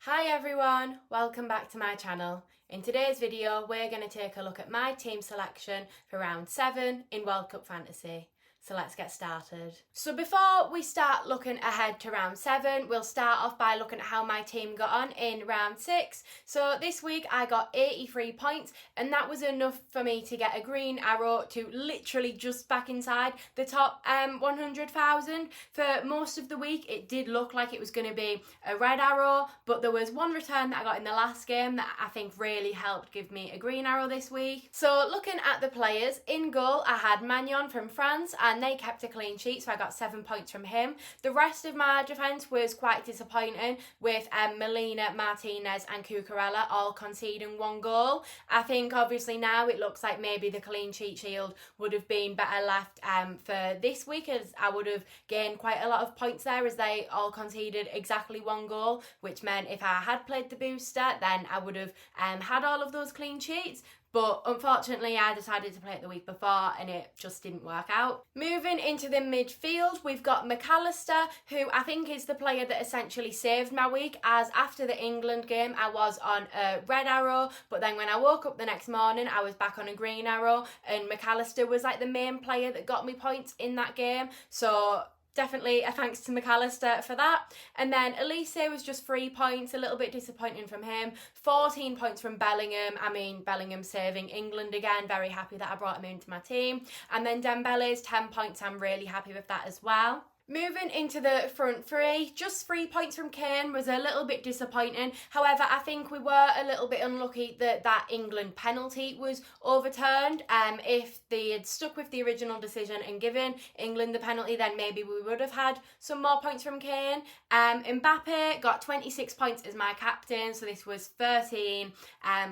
Hi everyone, welcome back to my channel. In today's video we're going to take a look at my team selection for round 7 in World Cup Fantasy. So let's get started. So before we start looking ahead to round 7, we'll start off by looking at how my team got on in round 6. So this week I got 83 points and that was enough for me to get a green arrow to literally just back inside the top 100,000. For most of the week it did look like it was going to be a red arrow, but there was one return that I got in the last game that I think really helped give me a green arrow this week. So looking at the players, in goal I had Maignan from France and they kept a clean sheet, so I got 7 points from him. The rest of my defence was quite disappointing, with Molina, Martinez and Cucurella all conceding 1 goal. I think obviously now it looks like maybe the clean sheet shield would have been better left for this week, as I would have gained quite a lot of points there, as they all conceded exactly 1 goal, which meant if I had played the booster then I would have had all of those clean sheets. But unfortunately I decided to play it the week before and it just didn't work out. Moving into the midfield, we've got McAllister, who I think is the player that essentially saved my week, as after the England game I was on a red arrow, but then when I woke up the next morning I was back on a green arrow, and McAllister was like the main player that got me points in that game. So definitely a thanks to McAllister for that. And then Elise was just 3 points, a little bit disappointing from him. 14 points from Bellingham. I mean, Bellingham saving England again. Very happy that I brought him into my team. And then Dembele's 10 points. I'm really happy with that as well. Moving into the front three, just 3 points from Kane was a little bit disappointing. However, I think we were a little bit unlucky that that England penalty was overturned. If they had stuck with the original decision and given England the penalty, then maybe we would have had some more points from Kane. Mbappe got 26 points as my captain, so this was 13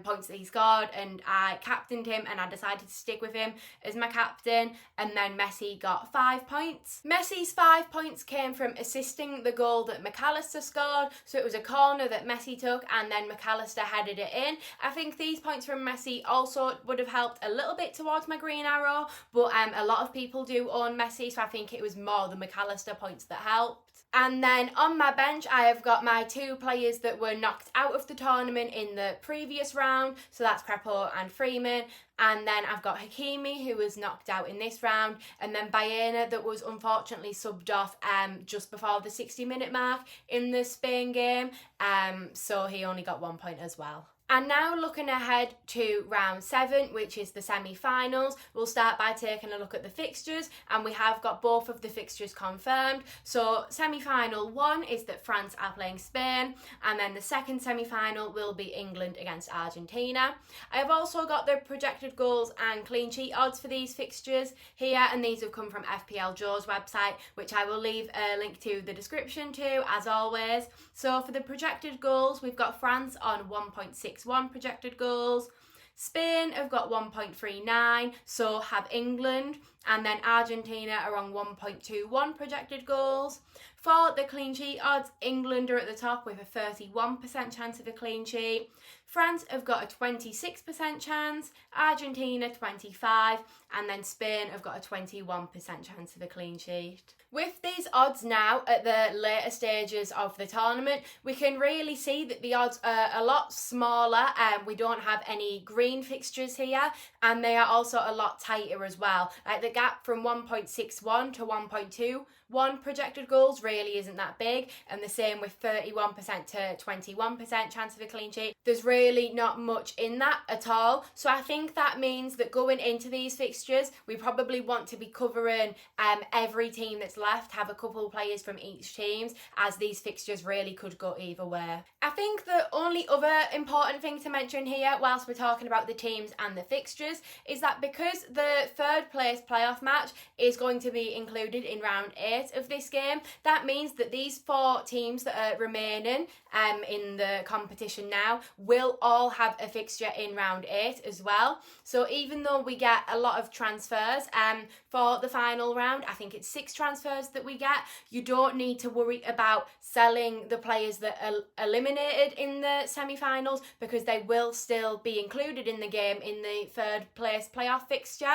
points that he scored, and I captained him and I decided to stick with him as my captain. And then Messi got 5 points. Messi's 5 points came from assisting the goal that McAllister scored, so it was a corner that Messi took and then McAllister headed it in. I think these points from Messi also would have helped a little bit towards my green arrow, but a lot of people do own Messi, so I think it was more the McAllister points that helped. And then on my bench I have got my 2 players that were knocked out of the tournament in the previous round, so that's Crepeau and Freeman. And then I've got Hakimi, who was knocked out in this round, and then Baena, that was unfortunately subbed off just before the 60-minute mark in the Spain game, so he only got 1 point as well. And now looking ahead to round 7, which is the semi-finals, we'll start by taking a look at the fixtures, and we have got both of the fixtures confirmed. So semi-final 1 is that France are playing Spain, and then the second semi-final will be England against Argentina. I have also got the projected goals and clean sheet odds for these fixtures here, and these have come from FPL Joe's website, which I will leave a link to the description to, as always. So for the projected goals, we've got France on 1.61 projected goals. Spain have got 1.39, so have England, and then Argentina are on 1.21 projected goals. For the clean sheet odds, England are at the top with a 31% chance of a clean sheet. France have got a 26% chance, Argentina 25%, and then Spain have got a 21% chance of a clean sheet. With these odds now at the later stages of the tournament, we can really see that the odds are a lot smaller, and we don't have any green fixtures here, and they are also a lot tighter as well. Like the gap from 1.61 to 1.21 projected goals really isn't that big, and the same with 31% to 21% chance of a clean sheet. There's really not much in that at all, so I think that means that going into these fixtures we probably want to be covering every team that's left, have a couple of players from each team, as these fixtures really could go either way. I think the only other important thing to mention here whilst we're talking about the teams and the fixtures is that because the third place playoff match is going to be included in round 8 of this game, that means that these 4 teams that are remaining in the competition now will all have a fixture in round 8 as well. So even though we get a lot of transfers for the final round, I think it's 6 transfers that we get, you don't need to worry about selling the players that are eliminated in the semi-finals, because they will still be included in the game in the third place playoff fixture.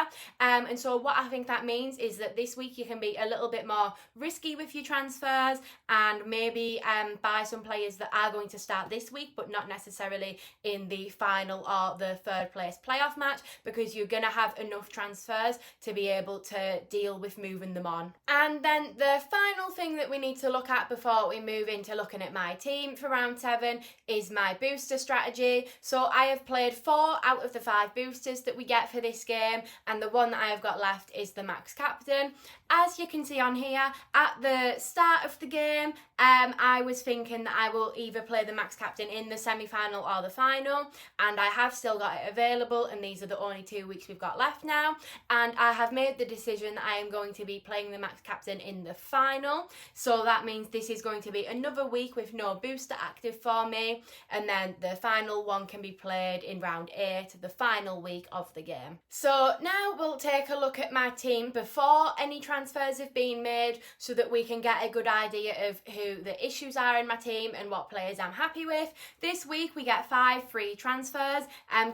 And so what what I think that means is that this week you can be a little bit more risky with your transfers and maybe buy some players that are going to start this week but not necessarily in the final or the third place playoff match, because you're going to have enough transfers to be able to deal with moving them on. And then the final thing that we need to look at before we move into looking at my team for round 7 is my booster strategy. So I have played 4 out of the 5 boosters that we get for this game, and the one that I have got left is the max captain. As you can see on here, at the start of the game, I was thinking that I will either play the max captain in the semi-final or the final, and I have still got it available, and these are the only 2 weeks we've got left now, and I have made the decision that I am going to be playing the max captain in the final. So that means this is going to be another week with no booster active for me, and then the final one can be played in round 8, the final week of the game. So now we'll take a look at my team before any transfers have been made, so that we can get a good idea of who the issues are in my team and what players I'm happy with. This week we get 5 free transfers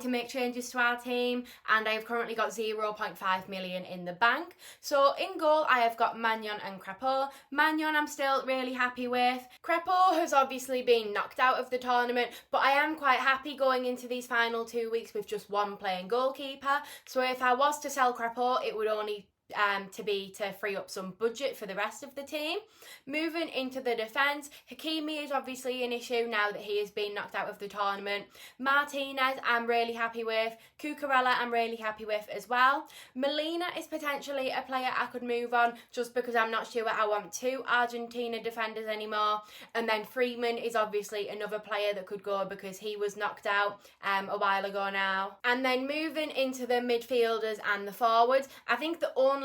to make changes to our team, and I have currently got 0.5 million in the bank. So in goal I have got Maignan and Crépeau. Maignan I'm still really happy with. Crépeau has obviously been knocked out of the tournament, but I am quite happy going into these final 2 weeks with just one playing goalkeeper. So if I was to sell Crépeau, it would only to free up some budget for the rest of the team. Moving into the defence, Hakimi is obviously an issue now that he has been knocked out of the tournament. Martinez I'm really happy with. Cucurella I'm really happy with as well. Molina is potentially a player I could move on, just because I'm not sure I want 2 Argentina defenders anymore. And then Freeman is obviously another player that could go, because he was knocked out a while ago now. And then moving into the midfielders and the forwards, I think the only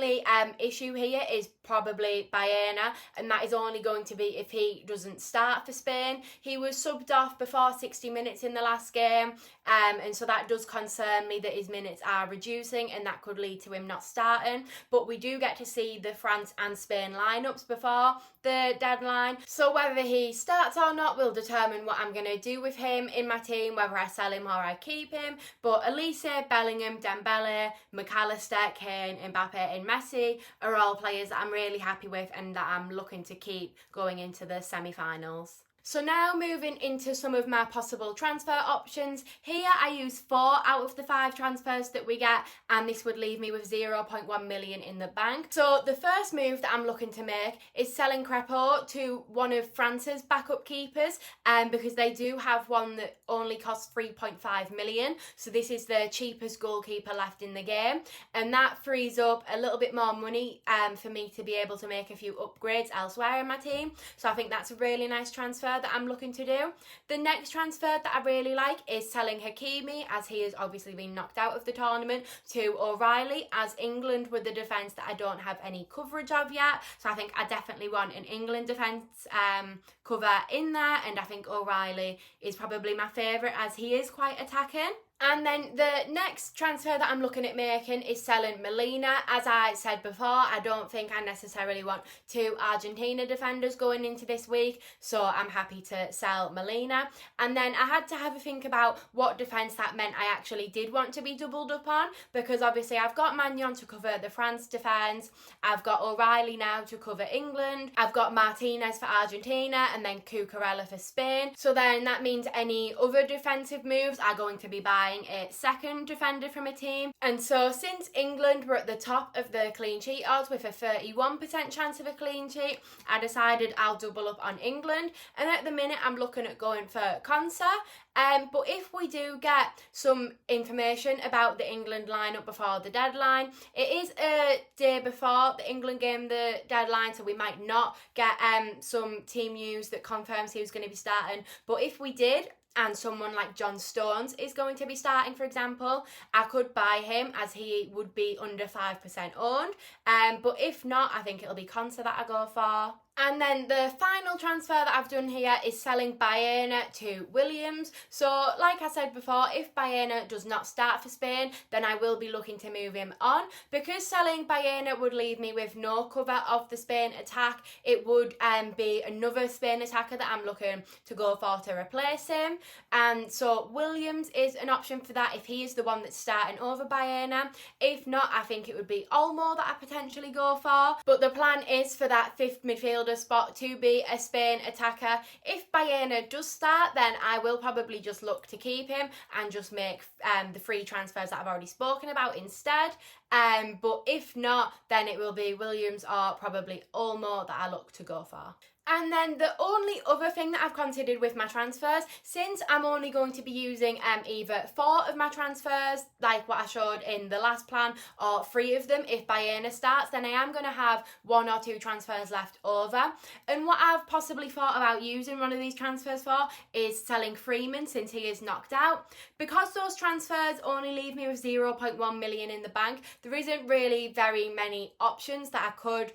issue here is probably Baena, and that is only going to be if he doesn't start for Spain. He was subbed off before 60 minutes in the last game, and so that does concern me that his minutes are reducing, and that could lead to him not starting. But we do get to see the France and Spain lineups before the deadline, so whether he starts or not will determine what I'm going to do with him in my team, whether I sell him or I keep him. But Elise, Bellingham, Dembele, McAllister, Kane, Mbappe and Messi are all players that I'm really happy with and that I'm looking to keep going into the semi-finals. So now moving into some of my possible transfer options. Here I use 4 out of the 5 transfers that we get, and this would leave me with 0.1 million in the bank. So the first move that I'm looking to make is selling Crépeau to one of France's backup keepers, because they do have one that only costs 3.5 million. So this is the cheapest goalkeeper left in the game, and that frees up a little bit more money for me to be able to make a few upgrades elsewhere in my team. So I think that's a really nice transfer that I'm looking to do. The next transfer that I really like is selling Hakimi, as he has obviously been knocked out of the tournament, to O'Reilly, as England were the defence that I don't have any coverage of yet. So I think I definitely want an England defence cover in there, and I think O'Reilly is probably my favourite as he is quite attacking. And then the next transfer that I'm looking at making is selling Molina. As I said before, I don't think I necessarily want 2 Argentina defenders going into this week, so I'm happy to sell Molina. And then I had to have a think about what defence that meant I actually did want to be doubled up on, because obviously I've got Maignan to cover the France defence, I've got O'Reilly now to cover England, I've got Martinez for Argentina, and then Cucurella for Spain. So then that means any other defensive moves are going to be buying a second defender from a team. And so since England were at the top of the clean sheet odds with a 31% chance of a clean sheet, I decided I'll double up on England, and at the minute I'm looking at going for Konsa. But if we do get some information about the England lineup before the deadline, it is a day before the England game, the deadline, so we might not get some team news that confirms who's going to be starting. But if we did, and someone like John Stones is going to be starting, for example, I could buy him as he would be under 5% owned. But if not, I think it'll be Konsa that I go for. And then the final transfer that I've done here is selling Baena to Williams. So like I said before, if Baena does not start for Spain, then I will be looking to move him on. Because selling Baena would leave me with no cover of the Spain attack, it would be another Spain attacker that I'm looking to go for to replace him. And so Williams is an option for that if he is the one that's starting over Baena. If not, I think it would be Olmo that I potentially go for. But the plan is for that fifth midfielder spot to be a Spain attacker. If Baena does start, then I will probably just look to keep him and just make the free transfers that I've already spoken about instead. But if not, then it will be Williams or probably Olmo that I look to go for. And then the only other thing that I've considered with my transfers, since I'm only going to be using either 4 of my transfers, like what I showed in the last plan, or 3 of them if Baena starts, then I am going to have 1 or 2 transfers left over. And what I've possibly thought about using one of these transfers for is selling Freeman since he is knocked out. Because those transfers only leave me with 0.1 million in the bank, there isn't really very many options that I could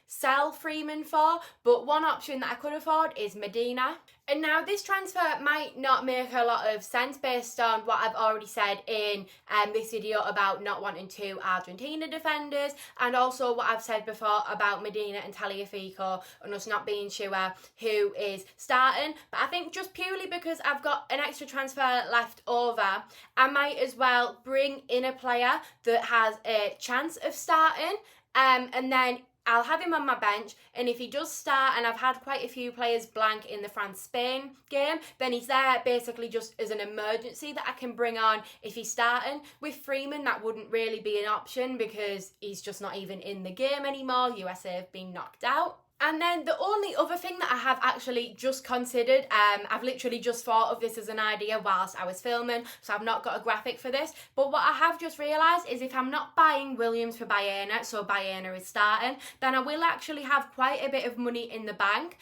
sell Freeman for. But one option that I could afford is Medina. And now this transfer might not make a lot of sense based on what I've already said in this video about not wanting 2 Argentina defenders, and also what I've said before about Medina and Tagliafico and us not being sure who is starting. But I think just purely because I've got an extra transfer left over, I might as well bring in a player that has a chance of starting, and then I'll have him on my bench, and if he does start, and I've had quite a few players blank in the France-Spain game, then he's there basically just as an emergency that I can bring on if he's starting. With Freeman, that wouldn't really be an option because he's just not even in the game anymore. USA have been knocked out. And then the only other thing that I have actually just considered, I've literally just thought of this as an idea whilst I was filming, so I've not got a graphic for this, but what I have just realised is if I'm not buying Williams for Baena, so Baena is starting, then I will actually have quite a bit of money in the bank.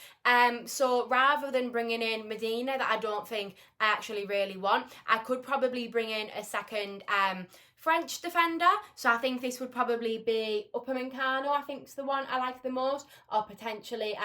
So rather than bringing in Medina, that I don't think I actually really want, I could probably bring in a second French defender. So I think this would probably be Upamecano, I think is the one I like the most, or potentially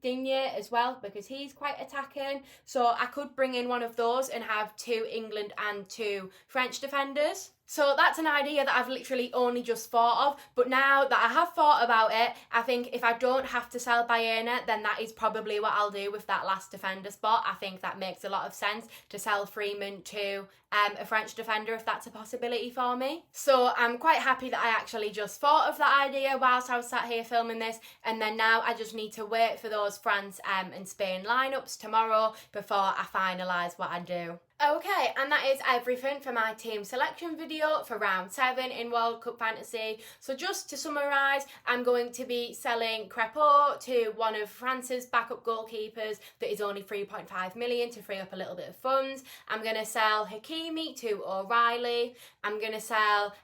Digne as well, because he's quite attacking. So I could bring in one of those and have 2 England and 2 French defenders. So that's an idea that I've literally only just thought of, but now that I have thought about it, I think if I don't have to sell Baena, then that is probably what I'll do with that last defender spot. I think that makes a lot of sense to sell Freeman to a French defender if that's a possibility for me. So I'm quite happy that I actually just thought of that idea whilst I was sat here filming this, and then now I just need to wait for those France and Spain lineups tomorrow before I finalise what I do. Okay, and that is everything for my team selection video for round 7 in World Cup Fantasy. So just to summarise, I'm going to be selling Crépeau to one of France's backup goalkeepers that is only 3.5 million to free up a little bit of funds. I'm going to sell Hakimi to O'Reilly. I'm going to sell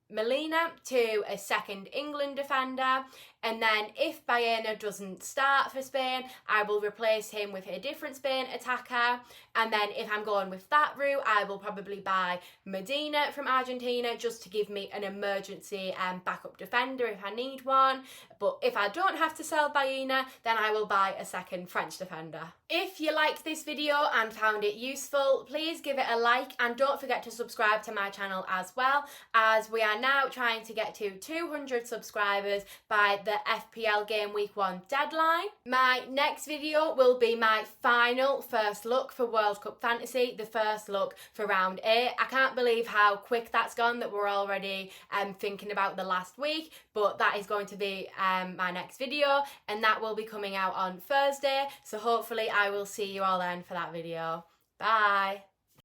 Molina to a second England defender. And then if Baena doesn't start for Spain, I will replace him with a different Spain attacker. And then if I'm going with that route, I will probably buy Medina from Argentina just to give me an emergency backup defender if I need one. But if I don't have to sell Baena, then I will buy a second French defender. If you liked this video and found it useful, please give it a like, and don't forget to subscribe to my channel as well, as we are now trying to get to 200 subscribers by the FPL Game Week 1 deadline. My next video will be my final first look for World Cup Fantasy, the first look for round 8. I can't believe how quick that's gone, that we're already thinking about the last week, but that is going to be my next video, and that will be coming out on Thursday, so hopefully I will see you all then for that video. Bye!